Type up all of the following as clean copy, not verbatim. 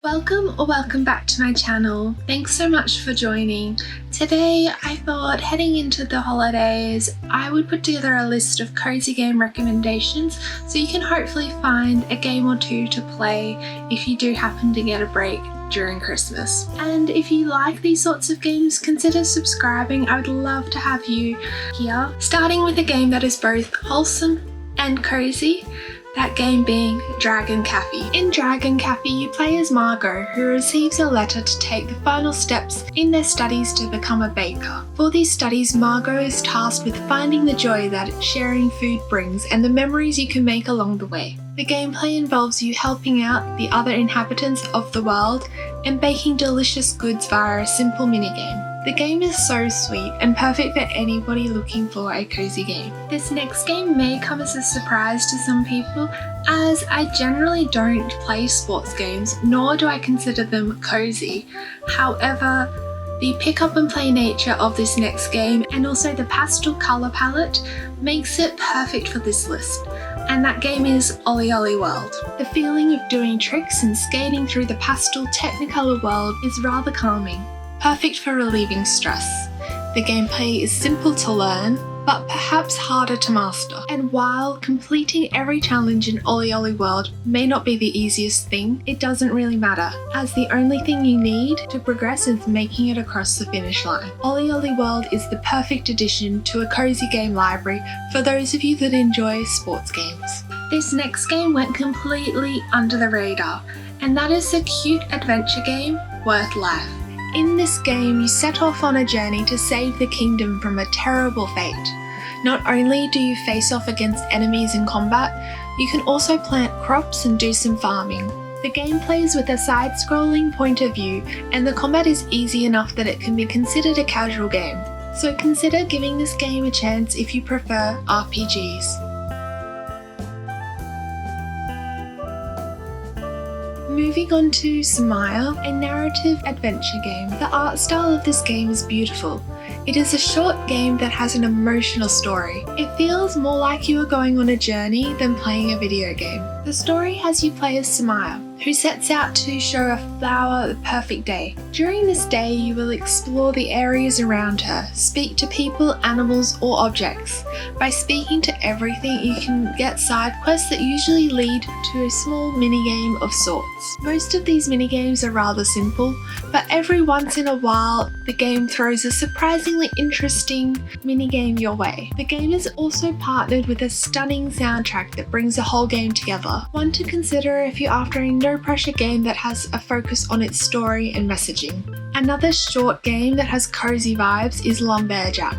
Welcome or welcome back to my channel. Thanks so much for joining. Today I thought heading into the holidays I would put together a list of cozy game recommendations so you can hopefully find a game or two to play if you do happen to get a break during Christmas. And if you like these sorts of games, consider subscribing. I would love to have you here. Starting with a game that is both wholesome and cozy. That game being Dragon Cafe. In Dragon Cafe, you play as Margot, who receives a letter to take the final steps in their studies to become a baker. For these studies, Margot is tasked with finding the joy that sharing food brings and the memories you can make along the way. The gameplay involves you helping out the other inhabitants of the world and baking delicious goods via a simple minigame. The game is so sweet and perfect for anybody looking for a cozy game. This next game may come as a surprise to some people, as I generally don't play sports games, nor do I consider them cozy. However, the pick up and play nature of this next game and also the pastel colour palette makes it perfect for this list. And that game is Ollie Ollie World. The feeling of doing tricks and skating through the pastel Technicolor world is rather calming. Perfect for relieving stress. The gameplay is simple to learn, but perhaps harder to master. And while completing every challenge in Ollie Ollie World may not be the easiest thing, it doesn't really matter, as the only thing you need to progress is making it across the finish line. Ollie Ollie World is the perfect addition to a cozy game library for those of you that enjoy sports games. This next game went completely under the radar, and that is the cute adventure game Worth Life. In this game, you set off on a journey to save the kingdom from a terrible fate. Not only do you face off against enemies in combat, you can also plant crops and do some farming. The game plays with a side-scrolling point of view, and the combat is easy enough that it can be considered a casual game. So consider giving this game a chance if you prefer RPGs. Moving on to Smile, a narrative adventure game. The art style of this game is beautiful. It is a short game that has an emotional story. It feels more like you are going on a journey than playing a video game. The story has you play as Smile, who sets out to show a flower the perfect day. During this day, you will explore the areas around her, speak to people, animals, or objects. By speaking to everything, you can get side quests that usually lead to a small minigame of sorts. Most of these minigames are rather simple, but every once in a while, the game throws a surprisingly interesting minigame your way. The game is also partnered with a stunning soundtrack that brings the whole game together. One to consider if you're after a no-pressure game that has a focus on its story and messaging. Another short game that has cozy vibes is Lumberjack.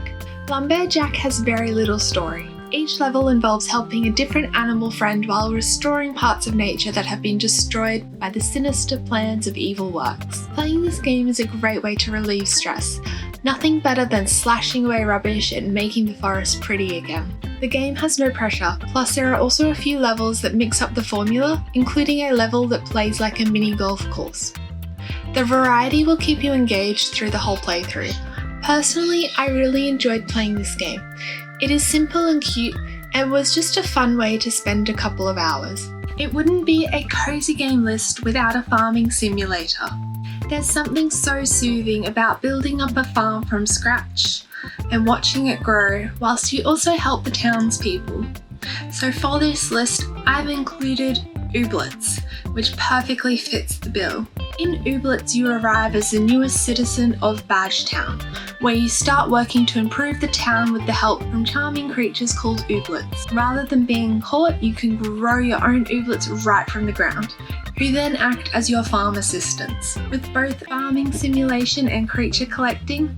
Lumberjack has very little story. Each level involves helping a different animal friend while restoring parts of nature that have been destroyed by the sinister plans of evil works. Playing this game is a great way to relieve stress. Nothing better than slashing away rubbish and making the forest pretty again. The game has no pressure, plus there are also a few levels that mix up the formula, including a level that plays like a mini golf course. The variety will keep you engaged through the whole playthrough. Personally, I really enjoyed playing this game. It is simple and cute, and was just a fun way to spend a couple of hours. It wouldn't be a cozy game list without a farming simulator. There's something so soothing about building up a farm from scratch and watching it grow, whilst you also help the townspeople. So for this list, I've included Ooblets, which perfectly fits the bill. In Ooblets, you arrive as the newest citizen of Badgetown, where you start working to improve the town with the help from charming creatures called Ooblets. Rather than being caught, you can grow your own Ooblets right from the ground, who then act as your farm assistants. With both farming simulation and creature collecting,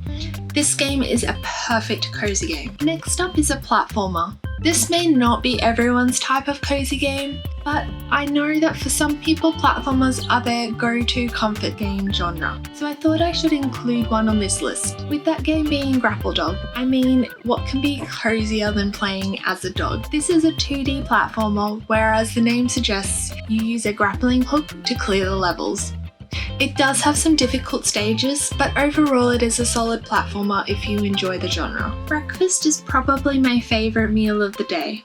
this game is a perfect cozy game. Next up is a platformer. This may not be everyone's type of cozy game, but I know that for some people platformers are their go-to comfort game genre, so I thought I should include one on this list. With that game being Grapple Dog, I mean, what can be cozier than playing as a dog? This is a 2D platformer, whereas the name suggests you use a grappling hook to clear the levels. It does have some difficult stages, but overall it is a solid platformer if you enjoy the genre. Breakfast is probably my favourite meal of the day.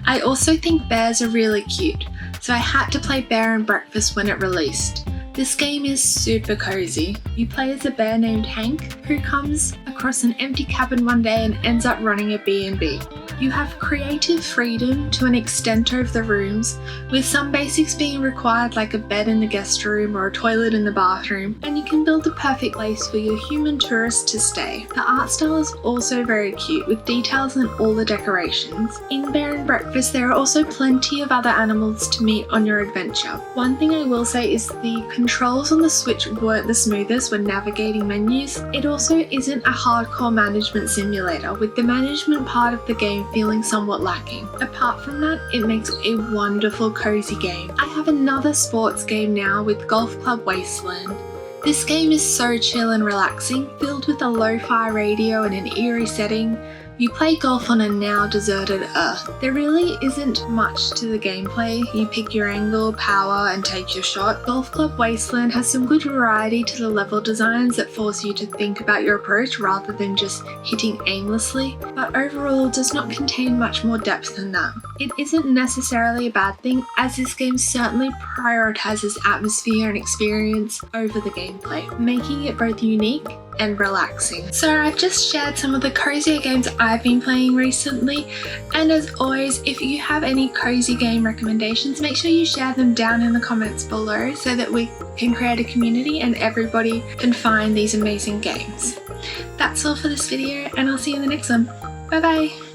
I also think bears are really cute, so I had to play Bear and Breakfast when it released. This game is super cozy. You play as a bear named Hank who comes across an empty cabin one day and ends up running a B&B. You have creative freedom to an extent over the rooms, with some basics being required like a bed in the guest room or a toilet in the bathroom, and you can build the perfect place for your human tourist to stay. The art style is also very cute, with details in all the decorations. In Bear and Breakfast there are also plenty of other animals to meet on your adventure. One thing I will say is the controls on the Switch weren't the smoothest when navigating menus. It also isn't a hardcore management simulator, with the management part of the game feeling somewhat lacking. Apart from that, it makes a wonderful cozy game. I have another sports game now with Golf Club Wasteland. This game is so chill and relaxing, filled with a lo-fi radio and an eerie setting. You play golf on a now deserted Earth. There really isn't much to the gameplay. You pick your angle, power, and take your shot. Golf Club Wasteland has some good variety to the level designs that force you to think about your approach rather than just hitting aimlessly, but overall does not contain much more depth than that. It isn't necessarily a bad thing, as this game certainly prioritizes atmosphere and experience over the gameplay, making it both unique and relaxing. So I've just shared some of the cozier games I've been playing recently, and as always, if you have any cozy game recommendations, make sure you share them down in the comments below so that we can create a community and everybody can find these amazing games. That's all for this video, and I'll see you in the next one. Bye bye!